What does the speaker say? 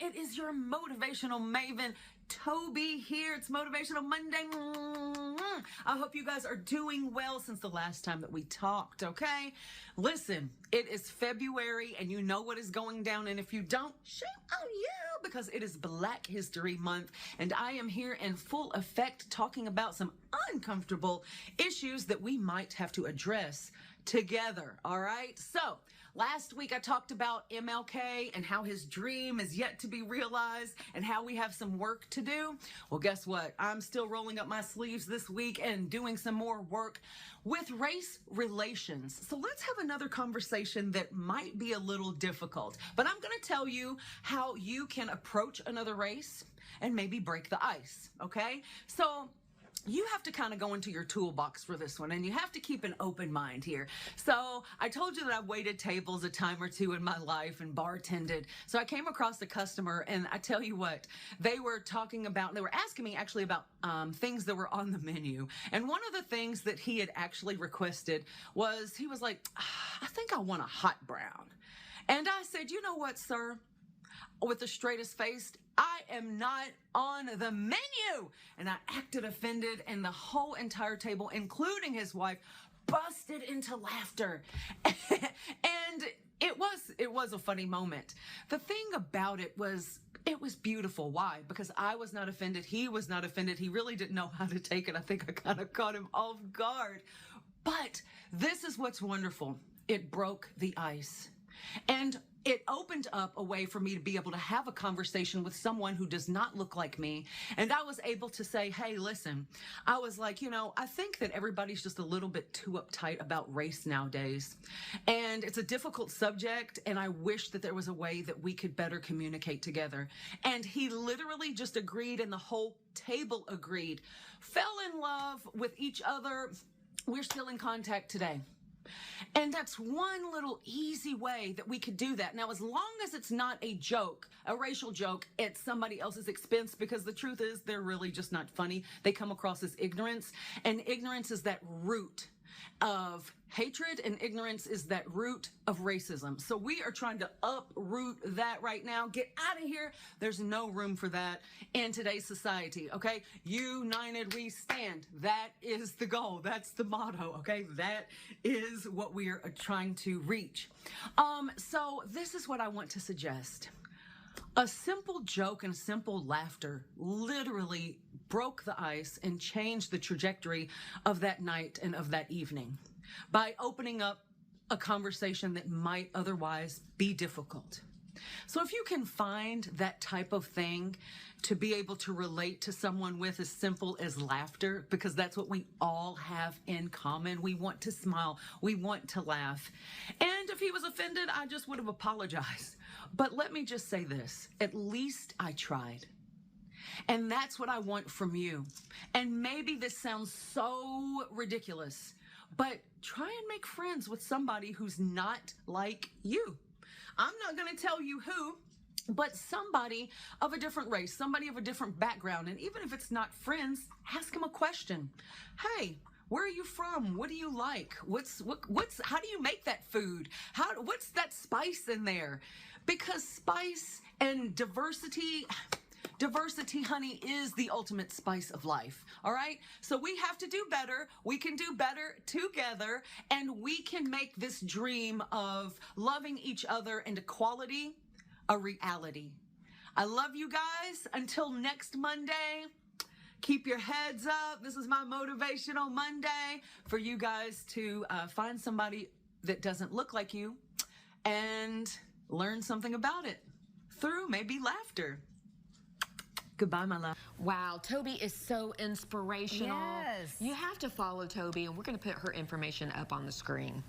it is your motivational maven, Tobie here. It's Motivational Monday. I hope you guys are doing well since the last time that we talked, okay? Listen, it is February and you know what is going down, and if you don't, shame on you, because it is Black History Month and I am here in full effect talking about some uncomfortable issues that we might have to address together, all right? So last week I talked about MLK and how his dream is yet to be realized and how we have some work to do. Well, guess what? I'm still rolling up my sleeves this week and doing some more work with race relations. So let's have another conversation that might be a little difficult, but I'm going to tell you how you can approach another race and maybe break the ice, okay? So you have to kind of go into your toolbox for this one, and you have to keep an open mind here. So I told you that I've waited tables a time or two in my life and bartended. So I came across a customer, and I tell you what, they were asking me actually about things that were on the menu. And one of the things that he had actually requested was, he was like, I think I want a hot brown. And I said, you know what, sir? With the straightest face, I am not on the menu. And I acted offended, and the whole entire table, including his wife, busted into laughter. And it was a funny moment. The thing about it was beautiful. Why? Because I was not offended. He was not offended. He really didn't know how to take it. I think I kind of caught him off guard. But this is what's wonderful. It broke the ice. And it opened up a way for me to be able to have a conversation with someone who does not look like me. And I was able to say, hey, listen, I was like, I think that everybody's just a little bit too uptight about race nowadays. And it's a difficult subject. And I wish that there was a way that we could better communicate together. And he literally just agreed, and the whole table agreed, fell in love with each other. We're still in contact today. And that's one little easy way that we could do that. Now, as long as it's not a joke, a racial joke at somebody else's expense, because the truth is they're really just not funny. They come across as ignorance, and ignorance is that root of hatred, and ignorance is that root of racism. So we are trying to uproot that right now. Get out of here. There's no room for that in today's society, okay? United we stand. That is the goal. That's the motto, okay? That is what we are trying to reach. So this is what I want to suggest. A simple joke and simple laughter literally broke the ice and changed the trajectory of that night and of that evening by opening up a conversation that might otherwise be difficult. So if you can find that type of thing to be able to relate to someone with, as simple as laughter, because that's what we all have in common. We want to smile. We want to laugh. And if he was offended, I just would have apologized. But let me just say this. At least I tried. And that's what I want from you. And maybe this sounds so ridiculous, but try and make friends with somebody who's not like you. I'm not going to tell you who, but somebody of a different race, somebody of a different background. And even if it's not friends, ask them a question. Hey, where are you from? What do you like? How do you make that food? What's that spice in there? Because spice and diversity, honey, is the ultimate spice of life. All right. So we have to do better. We can do better together, and we can make this dream of loving each other and equality a reality. I love you guys. Until next Monday, keep your heads up. This is my Motivational Monday for you guys to find somebody that doesn't look like you and learn something about it through maybe laughter. Goodbye, my love. Wow, Tobie is so inspirational. Yes. You have to follow Tobie, and we're going to put her information up on the screen.